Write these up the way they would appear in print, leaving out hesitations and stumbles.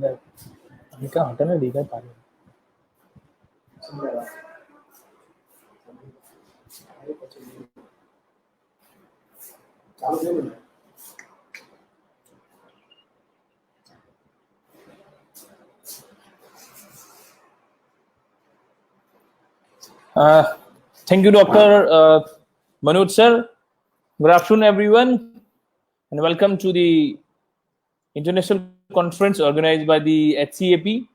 हल्का हटना दिखा पानी Thank you, Dr. Manoj sir. Good afternoon, everyone, and welcome to the international conference organized by the HCAP.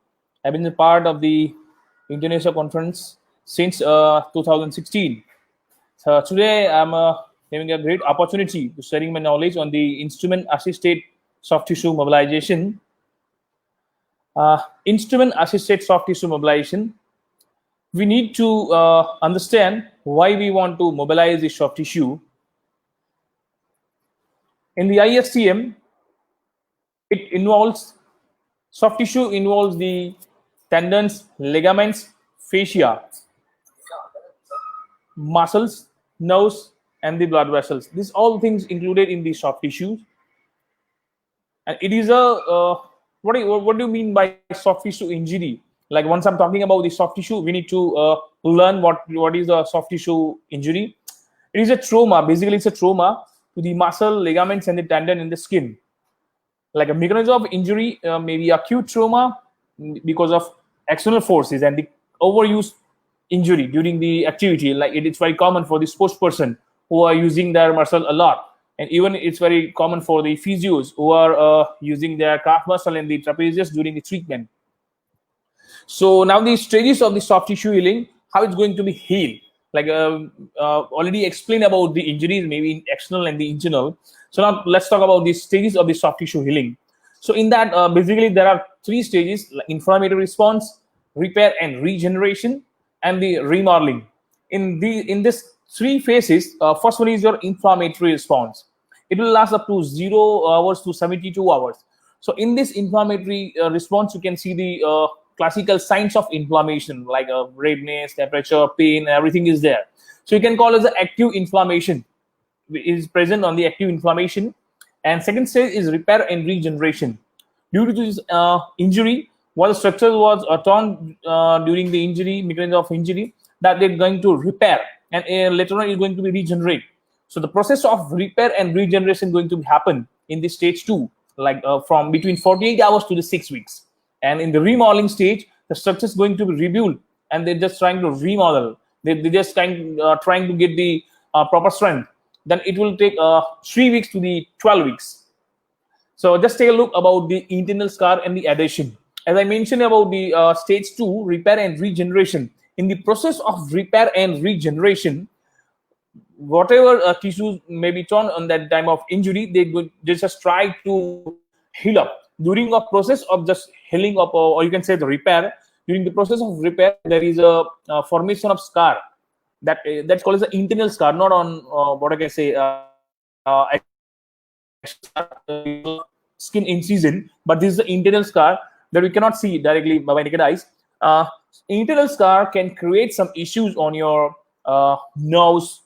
I've been a part of the international conference since 2016. So today I'm having a great opportunity to sharing my knowledge on the instrument-assisted soft tissue mobilization. Instrument-assisted soft tissue mobilization. We need to understand why we want to mobilize the soft tissue. In the ISTM, it involves soft tissue involves the tendons, ligaments, fascia, muscles, nerves, and the blood vessels. These all things included in the soft tissue. And it is a what do you mean by soft tissue injury? Like once I'm talking about the soft tissue, we need to learn what is a soft tissue injury. It is a trauma. Basically, it's a trauma to the muscle, ligaments, and the tendon in the skin. Like a mechanism of injury may be acute trauma because of external forces and the overuse injury during the activity. Like it's very common for the sports person who are using their muscle a lot, and even it's very common for the physios who are using their calf muscle and the trapezius during the treatment. So now the stages of the soft tissue healing, how it's going to be healed. Like already explained about the injuries, maybe external and the internal. So now let's talk about the stages of the soft tissue healing. So in that, basically there are three stages: like inflammatory response, repair and regeneration, and the remodeling. In this three phases, first one is your inflammatory response. It will last up to 0 hours to 72 hours. So in this inflammatory response, you can see the classical signs of inflammation like redness, temperature, pain, everything is there. So you can call it the active inflammation is present on the active inflammation. And second stage is repair and regeneration. Due to this injury, what the structure was torn during the injury, mechanism of injury, that they're going to repair, and later on is going to be regenerate. So the process of repair and regeneration going to happen in the stage 2, like from between 48 hours to the 6 weeks. And in the remodeling stage, the structure is going to be rebuilt, and they're just trying to remodel. They're just trying to get the proper strength. Then it will take 3 weeks to the 12 weeks. So just take a look about the internal scar and the adhesion. As I mentioned about the stage 2, repair and regeneration. In the process of repair and regeneration, whatever tissues may be torn on that time of injury, they just try to heal up. During a process of just healing up, or you can say the repair, during the process of repair, there is a formation of scar. That's called as the internal scar, not on what I can say skin incision, but this is the internal scar that we cannot see directly by naked eyes. Internal scar can create some issues on your nerves,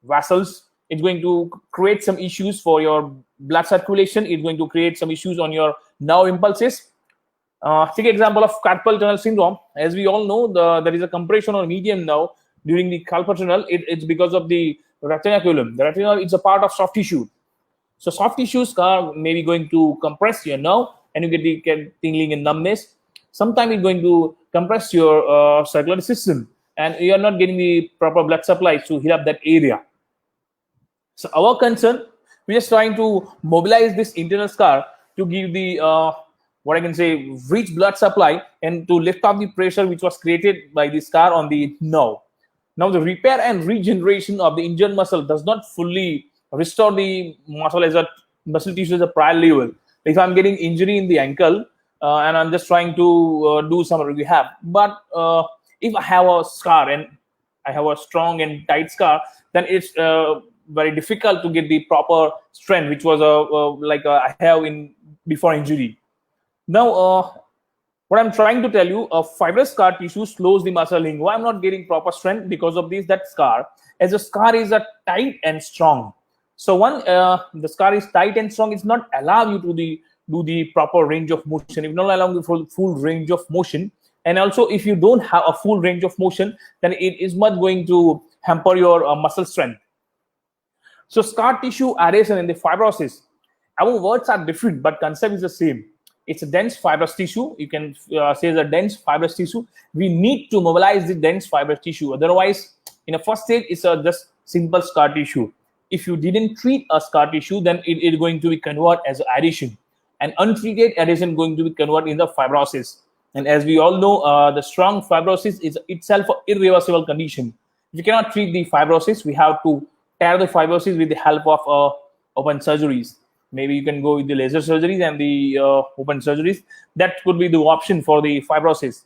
vessels. It's going to create some issues for your blood circulation. It's going to create some issues on your nerve impulses. Take example of carpal tunnel syndrome. As we all know, there is a compression on median nerve during the carpal tunnel. It's because of the retinaculum. The retina is a part of soft tissue. So soft tissue scar may be going to compress your nerve, and you get tingling and numbness. Sometimes it's going to compress your circulatory system, and you are not getting the proper blood supply to heal up that area. So our concern, we're just trying to mobilize this internal scar to give the what I can say rich blood supply, and to lift off the pressure which was created by the scar on the nerve. Now the repair and regeneration of the injured muscle does not fully restore the muscle as a muscle tissue as a prior level. If I'm getting injury in the ankle and I'm just trying to do some rehab, but if I have a scar and I have a strong and tight scar, then it's very difficult to get the proper strength, which was I have in before injury. Now, what I'm trying to tell you, a fibrous scar tissue slows the muscle healing. Why I'm not getting proper strength? Because of this, that scar, as the scar is a tight and strong. So the scar is tight and strong, it's not allow you do the proper range of motion, if not allow the full range of motion, and also if you don't have a full range of motion, then it is much going to hamper your muscle strength. So scar tissue adhesion and the fibrosis, our words are different, but concept is the same. It's a dense fibrous tissue. You can say the dense fibrous tissue. We need to mobilize the dense fibrous tissue. Otherwise, in a first stage, it's just simple scar tissue. If you didn't treat a scar tissue, then it is going to be converted as adhesion. And untreated adhesion going to be converted in the fibrosis. And as we all know, the strong fibrosis is itself an irreversible condition. If you cannot treat the fibrosis, we have to tear the fibrosis with the help of open surgeries. Maybe you can go with the laser surgeries and the open surgeries. That could be the option for the fibrosis.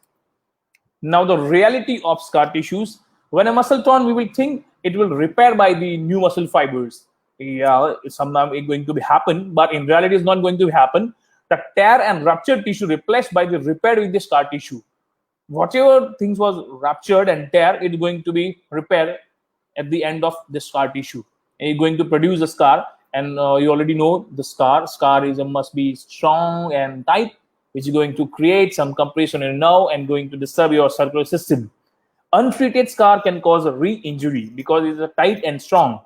Now, the reality of scar tissues, when a muscle torn, we will think it will repair by the new muscle fibers. Yeah, sometimes it's going to be happen, but in reality, it's not going to happen. The tear and ruptured tissue replaced by the repaired with the scar tissue. Whatever things was ruptured and tear, it's going to be repaired at the end of the scar tissue. And it's going to produce a scar. And you already know the scar. Scar is must be strong and tight, which is going to create some compression in nerve and going to disturb your circulatory system. Untreated scar can cause a re-injury because it's a tight and strong.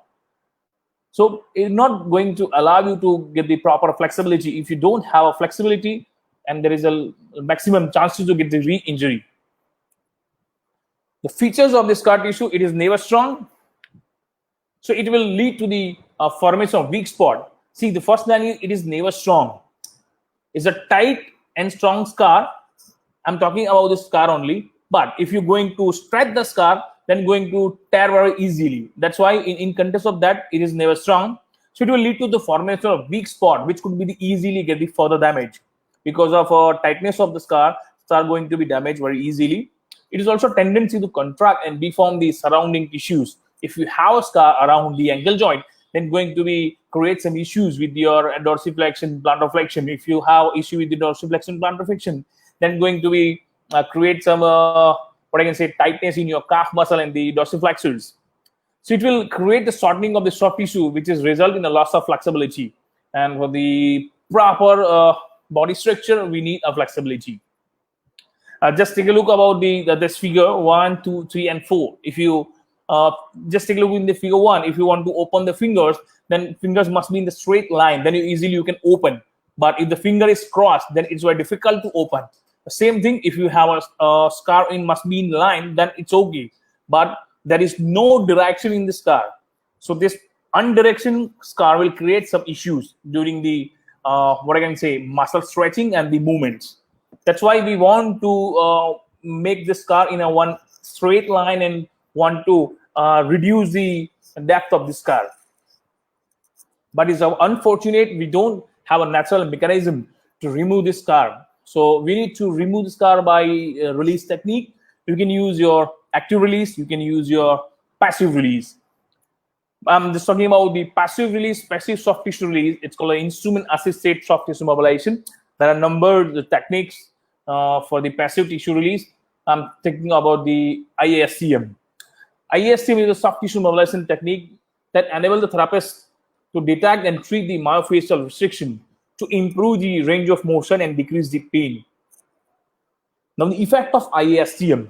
So it's not going to allow you to get the proper flexibility. If you don't have a flexibility, and there is a maximum chances to get the re-injury. The features of the scar tissue, it is never strong. So it will lead to the formation of weak spot. See, the first line is it is never strong. It's a tight and strong scar. I'm talking about the scar only. But if you're going to stretch the scar, then going to tear very easily. That's why in context of that, it is never strong. So it will lead to the formation of weak spot, which could be the easily get the further damage. Because of tightness of the scar going to be damaged very easily. It is also tendency to contract and deform the surrounding tissues. If you have a scar around the ankle joint, then going to be create some issues with your dorsiflexion, plantar flexion. If you have issue with the dorsiflexion, plantar flexion, then going to be create some what I can say tightness in your calf muscle and the dorsiflexors. So it will create the shortening of the soft tissue, which is result in a loss of flexibility. And for the proper body structure, we need a flexibility. Just take a look about this figure 1, 2, 3, and 4. If you just take a look in the figure 1, if you want to open the fingers, then fingers must be in the straight line. Then you can open. But if the finger is crossed, then it's very difficult to open. The same thing, if you have a scar must be in line, then it's okay. But there is no direction in the scar. So this undirectional scar will create some issues during the what I can say muscle stretching and the movements. That's why we want to make the scar in a one straight line and want to reduce the depth of the scar. But it's unfortunate we don't have a natural mechanism to remove this scar. So we need to remove the scar by release technique. You can use your active release. You can use your passive release. I'm just talking about the passive release, passive soft tissue release. It's called an instrument-assisted soft tissue mobilization. There are numbered techniques for the passive tissue release. I'm thinking about the IASTM. IASTM is a soft tissue mobilization technique that enables the therapist to detect and treat the myofascial restriction to improve the range of motion and decrease the pain. Now, the effect of IASTM,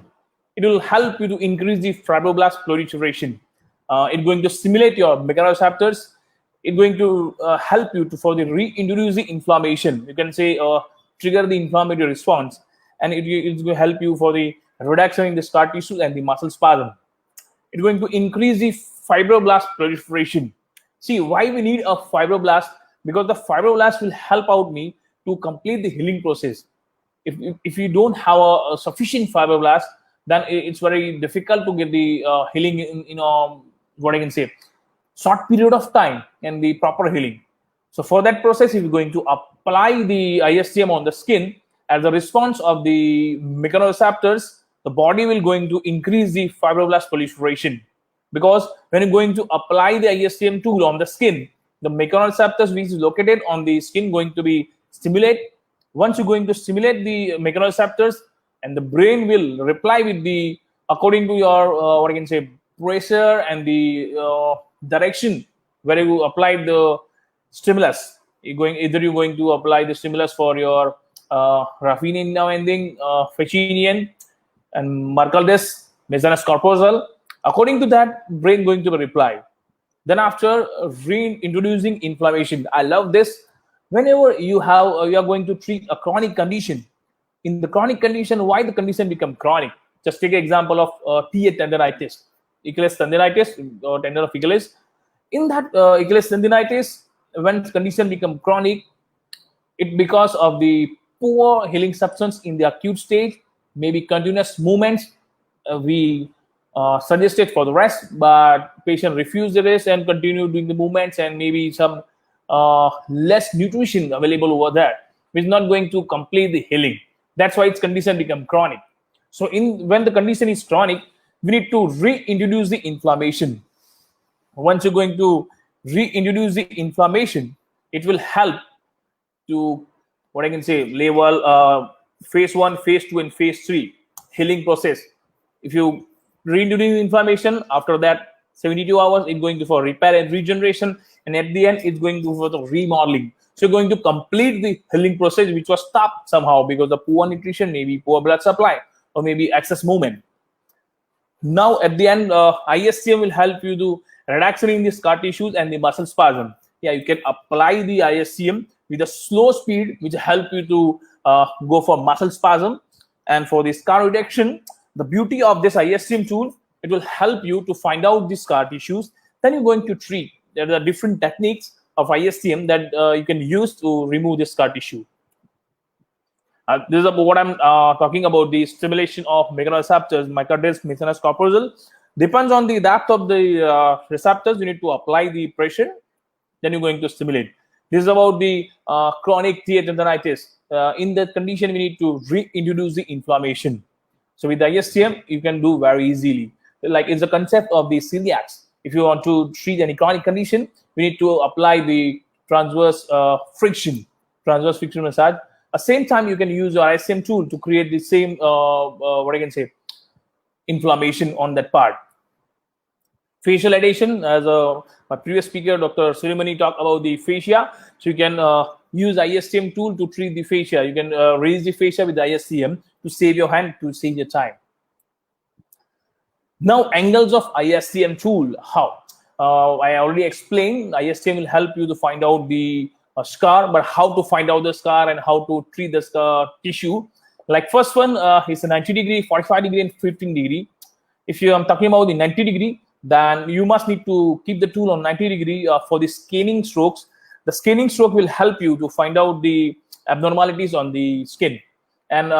it will help you to increase the fibroblast proliferation. It's going to stimulate your mechanoreceptors. It's going to help you to further reintroduce the inflammation. You can say trigger the inflammatory response, and it's going to help you for the reduction in the scar tissue and the muscle spasm. It's going to increase the fibroblast proliferation. See why we need a fibroblast? Because the fibroblast will help out me to complete the healing process. If you don't have a sufficient fibroblast, then it's very difficult to get the healing in what I can say short period of time and the proper healing. So for that process, if you're going to apply the IASTM on the skin as a response of the mechanoreceptors, the body will going to increase the fibroblast proliferation. Because when you're going to apply the IASTM tool on the skin, the mechanoreceptors which is located on the skin going to be stimulate. Once you're going to stimulate the mechanoreceptors, and the brain will reply with the according to your what I can say pressure and the direction where you apply the stimulus. You're going to apply the stimulus for your Ruffinian now ending, Fechinian, and Mercaldes, Mesanus corpuscle. According to that, brain going to reply. Then after reintroducing inflammation, I love this. Whenever you are going to treat a chronic condition, in the chronic condition, why the condition become chronic? Just take an example of TA tendinitis, Achilles tendinitis, or tendon of Achilles. In that Achilles tendinitis, when condition become chronic, it because of the poor healing substance in the acute stage, maybe continuous movements. We suggested for the rest, but patient refused the rest and continued doing the movements, and maybe some less nutrition available over there, which is not going to complete the healing. That's why its condition become chronic. So when the condition is chronic, we need to reintroduce the inflammation. Once you're going to reintroduce the inflammation, it will help to, what I can say, level phase 1, phase 2, and phase 3 healing process. If you reintroduce inflammation, after that 72 hours, it's going to for repair and regeneration, and at the end, it's going to for the remodeling. So you're going to complete the healing process, which was stopped somehow because of poor nutrition, maybe poor blood supply, or maybe excess movement. Now, at the end, ISTM will help you to reduction in the scar tissues and the muscle spasm. Yeah, you can apply the ISTM with a slow speed, which help you to go for muscle spasm. And for the scar reduction, the beauty of this ISTM tool, it will help you to find out the scar tissues. Then you're going to treat. There are different techniques of ISTM that you can use to remove the scar tissue. This is about what I'm talking about, the stimulation of mechanoreceptors, Mercaldes, Mesanus corpuscle. Depends on the depth of the receptors, you need to apply the pressure, then you're going to stimulate. This is about the chronic TA tendinitis. In that condition, we need to reintroduce the inflammation. So with the ISTM, you can do very easily. Like it's the concept of the celiacs. If you want to treat any chronic condition, we need to apply the transverse friction massage. At the same time, you can use your ISTM tool to create the same, what I can say, inflammation on that part. Facial adhesion, as my previous speaker, Dr. Suleimani, talked about the fascia. So you can use ISTM tool to treat the fascia. You can raise the fascia with the ISTM to save your hand, to save your time. Now, angles of ISTM tool, how? I already explained, ISTM will help you to find out the scar, but how to find out the scar and how to treat the scar tissue. Like first one is a 90 degree, 45 degree, and 15 degree. If I'm talking about the 90 degree, then you must need to keep the tool on 90 degree for the scanning strokes. The scanning stroke will help you to find out the abnormalities on the skin. And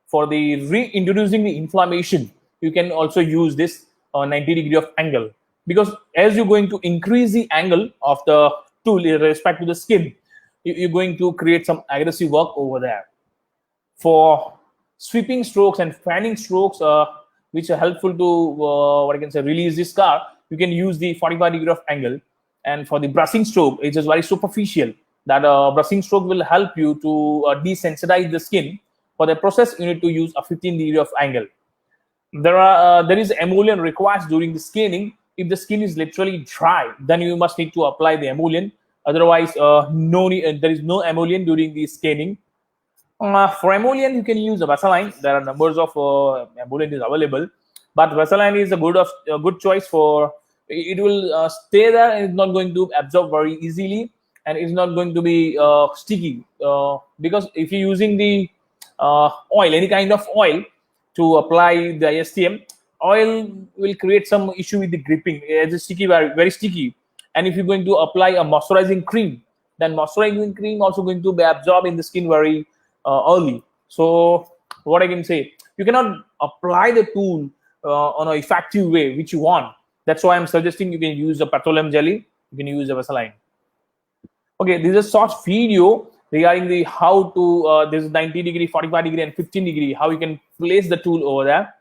for the reintroducing the inflammation, you can also use this 90 degree of angle, because as you're going to increase the angle of the tool in respect to the skin, you're going to create some aggressive work over there. For sweeping strokes and fanning strokes, which are helpful to what I can say, release the scar, you can use the 45 degree of angle. And for the brushing stroke, it is very superficial. That brushing stroke will help you to desensitize the skin. For the process, you need to use a 15 degree of angle. There is emollient required during the scanning. If the skin is literally dry, then you must need to apply the emollient. Otherwise, there is no emollient during the scanning. For emollient, you can use a Vaseline. There are numbers of emollient is available, but Vaseline is a good choice for. It will stay there and it's not going to absorb very easily, and it's not going to be sticky. Because if you're using the oil, any kind of oil, to apply the ISTM, oil will create some issue with the gripping. It's sticky, very, very sticky. And if you're going to apply a moisturizing cream, then moisturizing cream also going to be absorbed in the skin very early. So what I can say, you cannot apply the tool on an effective way which you want. That's why I'm suggesting you can use a petroleum jelly, you can use a Vaseline. Okay, this is a short video regarding the how to this is 90 degree, 45 degree, and 15 degree, how you can place the tool over there.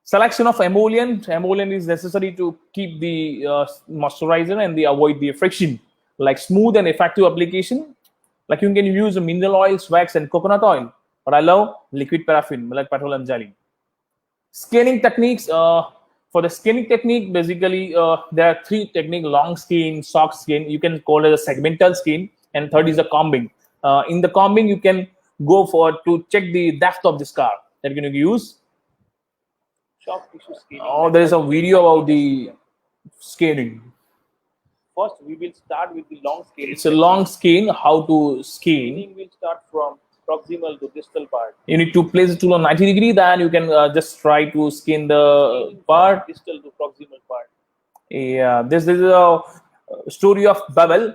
Selection of emollient. Emollient is necessary to keep the moisturizer and avoid the friction. Like smooth and effective application, like you can use mineral oils, wax, and coconut oil. But I love liquid paraffin, like petroleum jelly. Scanning techniques. For the skinning technique, basically there are three techniques: long skin, soft skin. You can call it a segmental skin, and third is a combing. In the combing, you can go for to check the depth of the scar that you're going to use. Soft tissue skinning. Oh, there is a video about the skinning. First, we will start with the long skin. It's a long skin. How to skin? Skinning will start from proximal to distal part. You need to place the tool on 90 degree. Then you can just try to skin the part. Distal to proximal part. Yeah, this is a story of bevel.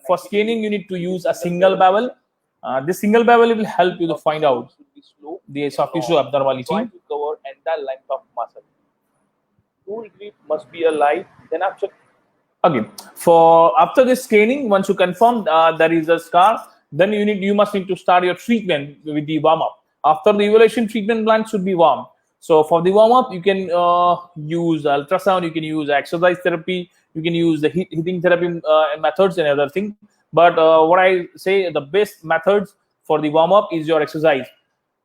For skinning, you need to use a single bevel. This single bevel will help you to find out the soft tissue abnormality. Try to cover entire length of muscle. Tool grip must be alive. Then after after this scanning, once you confirm there is a scar, then you must need to start your treatment with the warm up. After the evaluation, treatment plan should be warm. So for the warm up, you can use ultrasound, you can use exercise therapy, you can use the heating therapy methods and other things. But what I say, the best methods for the warm up is your exercise.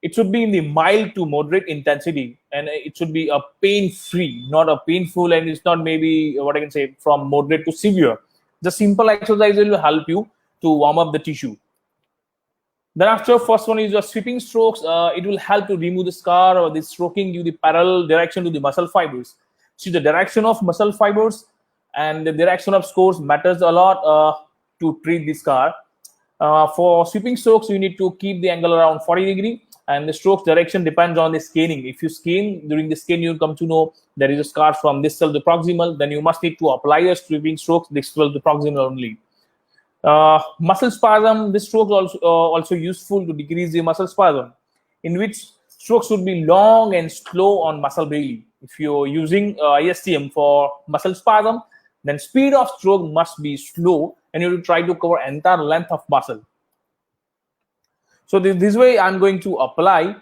It should be in the mild to moderate intensity, and it should be a pain-free, not a painful, and it's not maybe what I can say from moderate to severe. The simple exercise will help you to warm up the tissue. Then after first one is your sweeping strokes. It will help to remove the scar or the stroking due the parallel direction to the muscle fibers. See, the direction of muscle fibers and the direction of scores matters a lot to treat the scar. For sweeping strokes, you need to keep the angle around 40 degree, and the strokes direction depends on the scanning. If you scan during the scan, you come to know there is a scar from distal to proximal, then you must need to apply a sweeping strokes distal to proximal only. Muscle spasm, this stroke is also useful to decrease the muscle spasm, in which strokes should be long and slow on muscle belly. If you're using ISTM for muscle spasm, then speed of stroke must be slow, and you have to try to cover entire length of muscle. So this way, I'm going to apply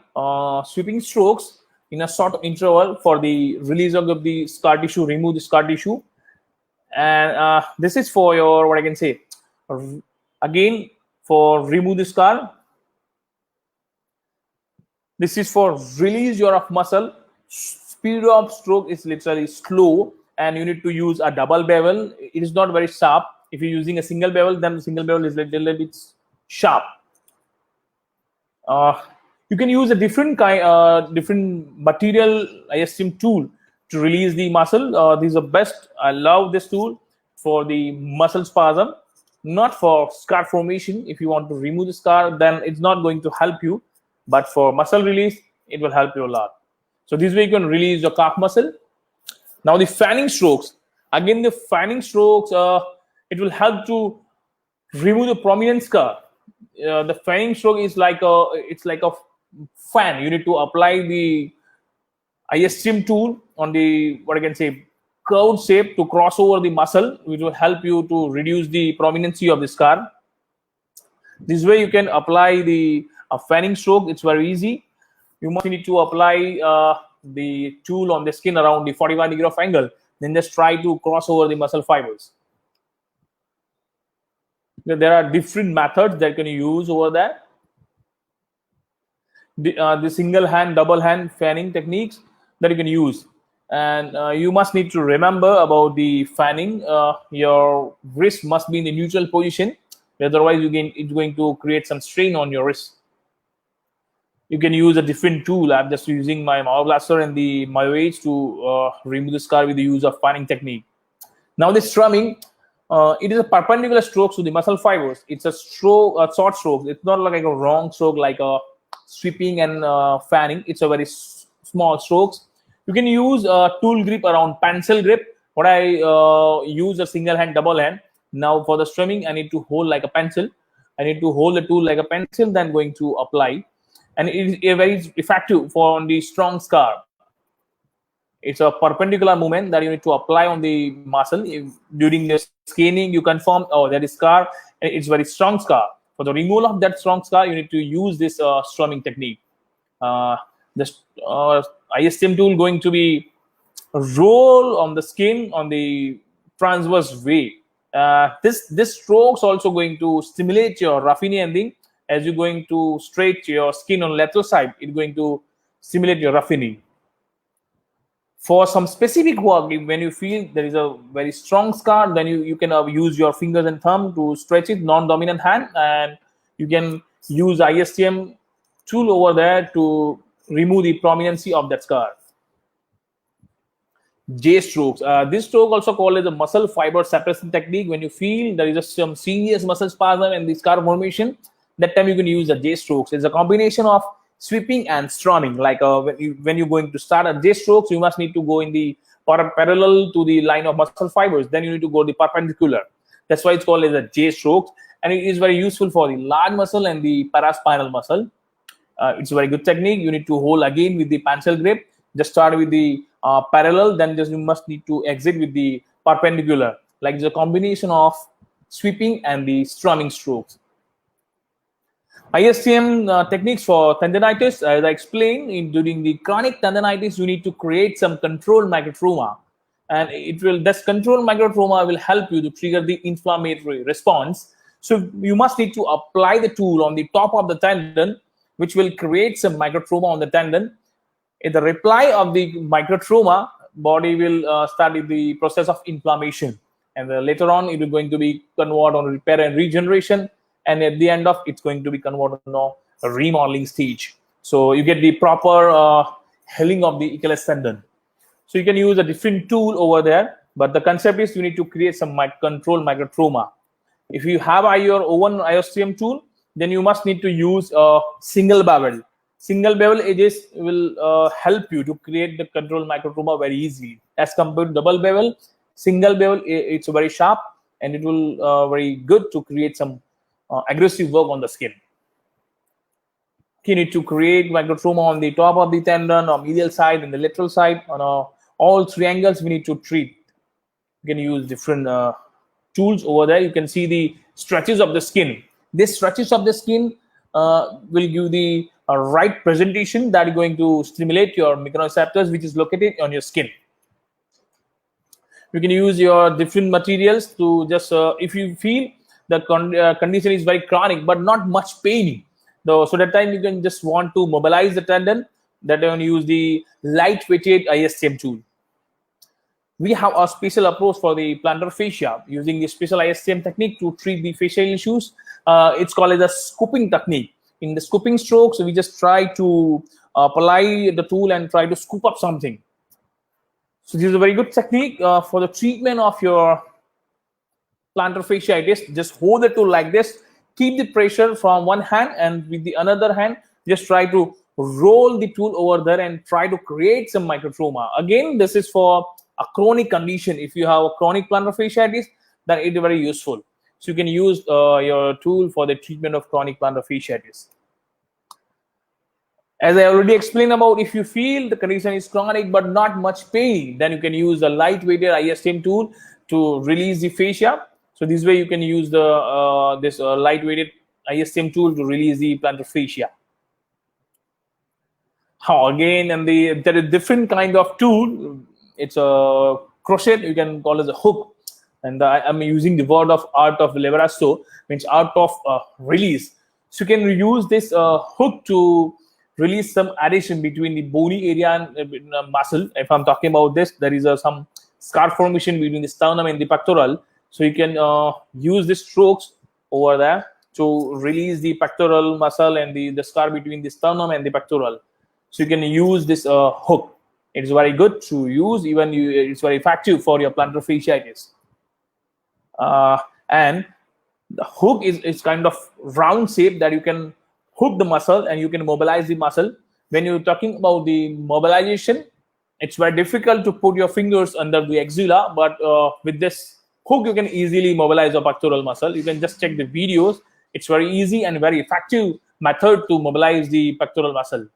sweeping strokes in a short interval for the release of the scar tissue, remove the scar tissue, and this is for your what I can say. Again, for remove the scar, this is for release your of muscle. Speed of stroke is literally slow, and you need to use a double bevel. It is not very sharp. If you're using a single bevel, then the single bevel is a little bit sharp. You can use a different material ISTM tool to release the muscle. This is the best. I love this tool for the muscle spasm, not for scar formation. If you want to remove the scar, then it's not going to help you, but for muscle release, it will help you a lot. So this way you can release your calf muscle. Now the fanning strokes. Again, the fanning strokes, it will help to remove the prominent scar. The fanning stroke is like a fan. You need to apply the ISTM tool on the what I can say curved shape to cross over the muscle, which will help you to reduce the prominency of the scar. This way you can apply the fanning stroke. It's very easy. You must need to apply the tool on the skin around the 45 degree of angle. Then just try to cross over the muscle fibers. There are different methods that can use over there. The single hand, double hand fanning techniques that you can use. And you must need to remember about the fanning. Your wrist must be in the neutral position. Otherwise, it's going to create some strain on your wrist. You can use a different tool. I'm just using my Myoblaster and the MyoAge to remove the scar with the use of fanning technique. Now this strumming, it is a perpendicular stroke to the muscle fibers. It's a stroke, a short stroke. It's not like a wrong stroke like a sweeping and fanning. It's a very small strokes. You can use a tool grip around pencil grip. What I use a single hand, double hand. Now for the strumming, I need to hold like a pencil. I need to hold the tool like a pencil, then going to apply. And it is very effective for the strong scar. It's a perpendicular movement that you need to apply on the muscle. During the scanning, you confirm, oh, that is scar, and it's very strong scar. For the removal of that strong scar, you need to use this strumming technique. This ISTM tool going to be roll on the skin on the transverse way. This strokes also going to stimulate your Ruffini ending. As you're going to straight your skin on lateral side, it's going to stimulate your Ruffini. For some specific work, when you feel there is a very strong scar, then you can use your fingers and thumb to stretch it, non-dominant hand, and you can use ISTM tool over there to remove the prominency of that scar. J strokes. This stroke also called as a muscle fiber separation technique. When you feel there is some serious muscle spasm and the scar formation, that time you can use the J strokes. It's a combination of sweeping and strumming. Like when you're going to start a J strokes, you must need to go in the parallel to the line of muscle fibers. Then you need to go the perpendicular. That's why it's called as a J strokes, and it is very useful for the large muscle and the paraspinal muscle. It's a very good technique. You need to hold again with the pencil grip. Just start with the parallel, then just you must need to exit with the perpendicular. Like the combination of sweeping and the strumming strokes. ISTM techniques for tendinitis, as I explained, during the chronic tendinitis, you need to create some controlled microtrauma, and this controlled microtrauma will help you to trigger the inflammatory response. So you must need to apply the tool on the top of the tendon, which will create some microtrauma on the tendon. In the reply of the microtrauma, body will start the process of inflammation, and later on it is going to be converted on repair and regeneration, and at the end of it's going to be converted on a remodeling stage. So you get the proper healing of the Achilles tendon. So you can use a different tool over there, but the concept is you need to create some controlled microtrauma. If you have your own ISTM tool, then you must need to use a single bevel. Single bevel edges will help you to create the control microtrauma very easily as compared to double bevel. Single bevel, it's very sharp, and it will very good to create some aggressive work on the skin. You need to create microtrauma on the top of the tendon, or medial side and the lateral side. On all three angles, we need to treat. You can use different tools over there. You can see the stretches of the skin. This stretches of the skin will give the right presentation that is going to stimulate your mechanoreceptors, which is located on your skin. You can use your different materials to just, if you feel the condition is very chronic but not much pain, though, so that time you can just want to mobilize the tendon, that you can use the light-weighted ISTM tool. We have a special approach for the plantar fascia using the special ISTM technique to treat the facial issues. It's called as a scooping technique. In the scooping strokes, we just try to apply the tool and try to scoop up something. So this is a very good technique for the treatment of your plantar fasciitis. Just hold the tool like this, keep the pressure from one hand, and with the another hand, just try to roll the tool over there and try to create some microtrauma. Again, this is for a chronic condition. If you have a chronic plantar fasciitis, then it is very useful. So you can use your tool for the treatment of chronic plantar fasciitis. As I already explained about, if you feel the condition is chronic but not much pain, then you can use a lightweighted ISTM tool to release the fascia. So this way you can use the this lightweighted ISTM tool to release the plantar fascia. Again, and there is different kind of tool. It's a crochet. You can call it a hook. And I'm using the word of art of Lebrasso, means art of release. So you can use this hook to release some adhesion between the bony area and muscle. If I'm talking about this, there is some scar formation between the sternum and the pectoral. So you can use the strokes over there to release the pectoral muscle and the scar between the sternum and the pectoral. So you can use this hook. It's very good to use. Even it's very effective for your plantar fasciitis. And the hook is kind of round shape that you can hook the muscle and you can mobilize the muscle. When you're talking about the mobilization, it's very difficult to put your fingers under the axilla, but with this hook you can easily mobilize your pectoral muscle. You can just check the videos. It's very easy and very effective method to mobilize the pectoral muscle.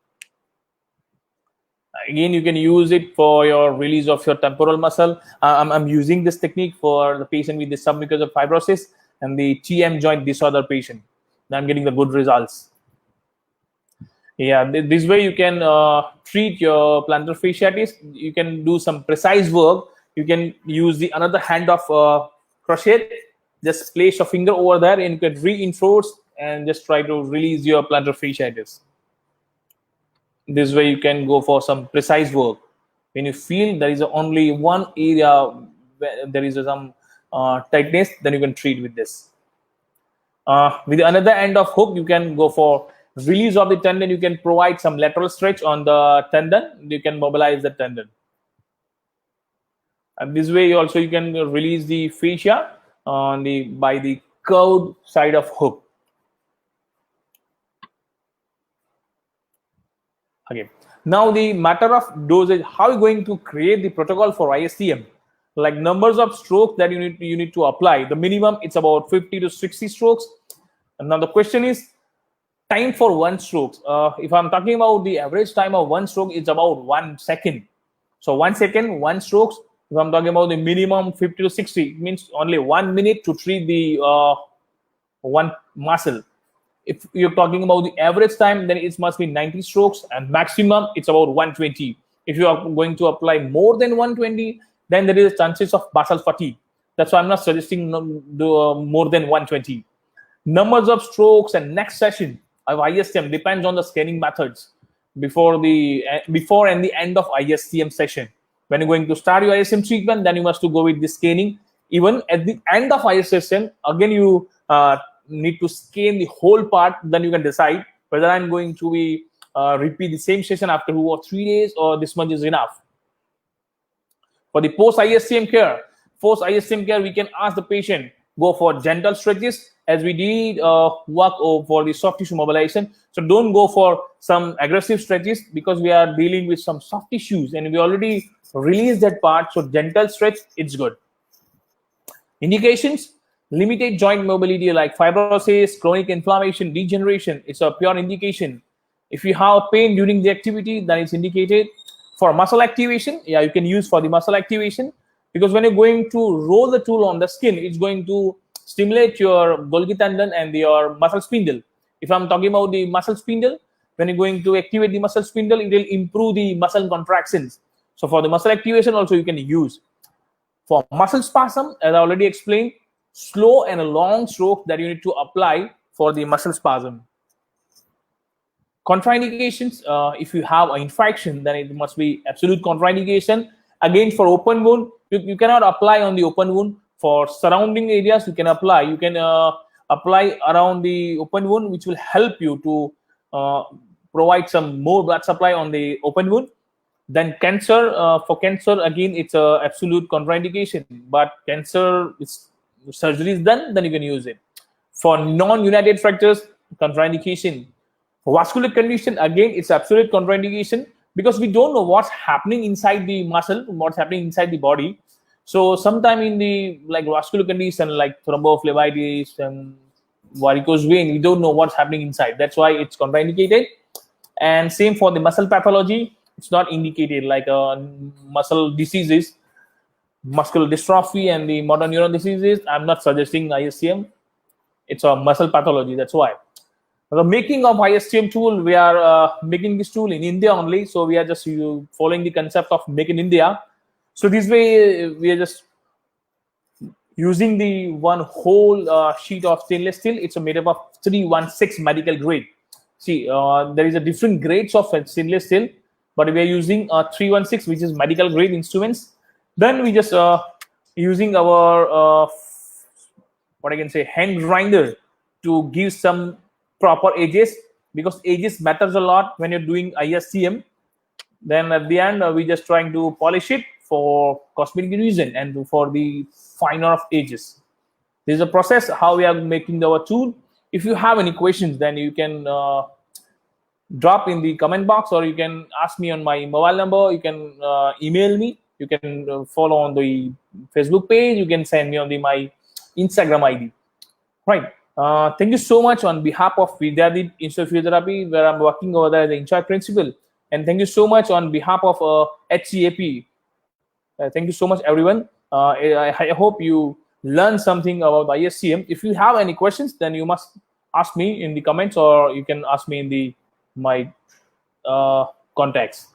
Again, you can use it for your release of your temporal muscle. I'm using this technique for the patient with the submucosal fibrosis and the TM joint disorder patient. I'm getting the good results. Yeah, this way you can treat your plantar fasciitis. You can do some precise work. You can use the another hand of crochet. Just place your finger over there and you can reinforce and just try to release your plantar fasciitis. This way you can go for some precise work. When you feel there is only one area where there is some tightness, then you can treat with this. With another end of hook, you can go for release of the tendon. You can provide some lateral stretch on the tendon. You can mobilize the tendon. And this way also you can release the fascia on by the curved side of hook. Okay. Now the matter of dosage. How are you going to create the protocol for ISTM? Like numbers of strokes that you need to apply. The minimum it's about 50 to 60 strokes. And now the question is time for one stroke. If I'm talking about the average time of one stroke, it's about 1 second. So 1 second, one strokes. If I'm talking about the minimum 50 to 60, it means only 1 minute to treat the one muscle. If you're talking about the average time, then it must be 90 strokes, and maximum it's about 120. If you are going to apply more than 120, then there is chances of muscle fatigue. That's why I'm not suggesting more than 120. Numbers of strokes and next session of ISTM depends on the scanning methods before and the end of ISTM session. When you're going to start your ISTM treatment, then you must to go with the scanning. Even at the end of ISTM, again you need to scan the whole part. Then you can decide whether I'm going to be repeat the same session after 2 or 3 days, or this much is enough. For the post-ISTM care, we can ask the patient go for gentle stretches, as we did work for the soft tissue mobilization. So don't go for some aggressive stretches, because we are dealing with some soft tissues and we already released that part. So gentle stretch, it's good. Indications: limited joint mobility like fibrosis, chronic inflammation, degeneration. It's a pure indication. If you have pain during the activity, then it's indicated. For muscle activation, yeah, you can use for the muscle activation, because when you're going to roll the tool on the skin, it's going to stimulate your Golgi tendon and your muscle spindle. If I'm talking about the muscle spindle, when you're going to activate the muscle spindle, it will improve the muscle contractions. So for the muscle activation also you can use. For muscle spasm, as I already explained, slow and a long stroke that you need to apply for the muscle spasm. Contraindications: if you have an infection, then it must be absolute contraindication. Again, for open wound, you cannot apply on the open wound. For surrounding areas, you can apply. You can apply around the open wound, which will help you to provide some more blood supply on the open wound. Then cancer, for cancer, again, it's a absolute contraindication. But cancer, surgery is done, then you can use it. For non-united fractures, contraindication. For vascular condition, again, it's absolute contraindication, because we don't know what's happening inside the muscle, what's happening inside the body. So sometime in the vascular condition like thrombophlebitis and varicose vein, we don't know what's happening inside. That's why it's contraindicated. And same for the muscle pathology, it's not indicated, like muscle diseases, muscular dystrophy and the motor neuron diseases. I'm not suggesting ISTM. It's a muscle pathology. That's why. The making of ISTM tool, we are making this tool in India only. So we are just following the concept of make in India. So this way we are just using the one whole sheet of stainless steel. It's made up of 316 medical grade. See, there is a different grades of stainless steel, but we are using 316, which is medical grade instruments. Then we just using our what I can say, hand grinder to give some proper edges, because edges matters a lot when you're doing ISTM. Then at the end, we just trying to polish it for cosmetic reason and for the finer of edges. This is a process how we are making our tool. If you have any questions, then you can drop in the comment box, or you can ask me on my mobile number. You can email me. You can follow on the Facebook page. You can send me on my Instagram ID. Right. Thank you so much on behalf of Vidyadip Institute of Physiotherapy, where I'm working over there as the in-charge principal. And thank you so much on behalf of HCAP. Thank you so much, everyone. I hope you learned something about ISTM. If you have any questions, then you must ask me in the comments, or you can ask me in my contacts.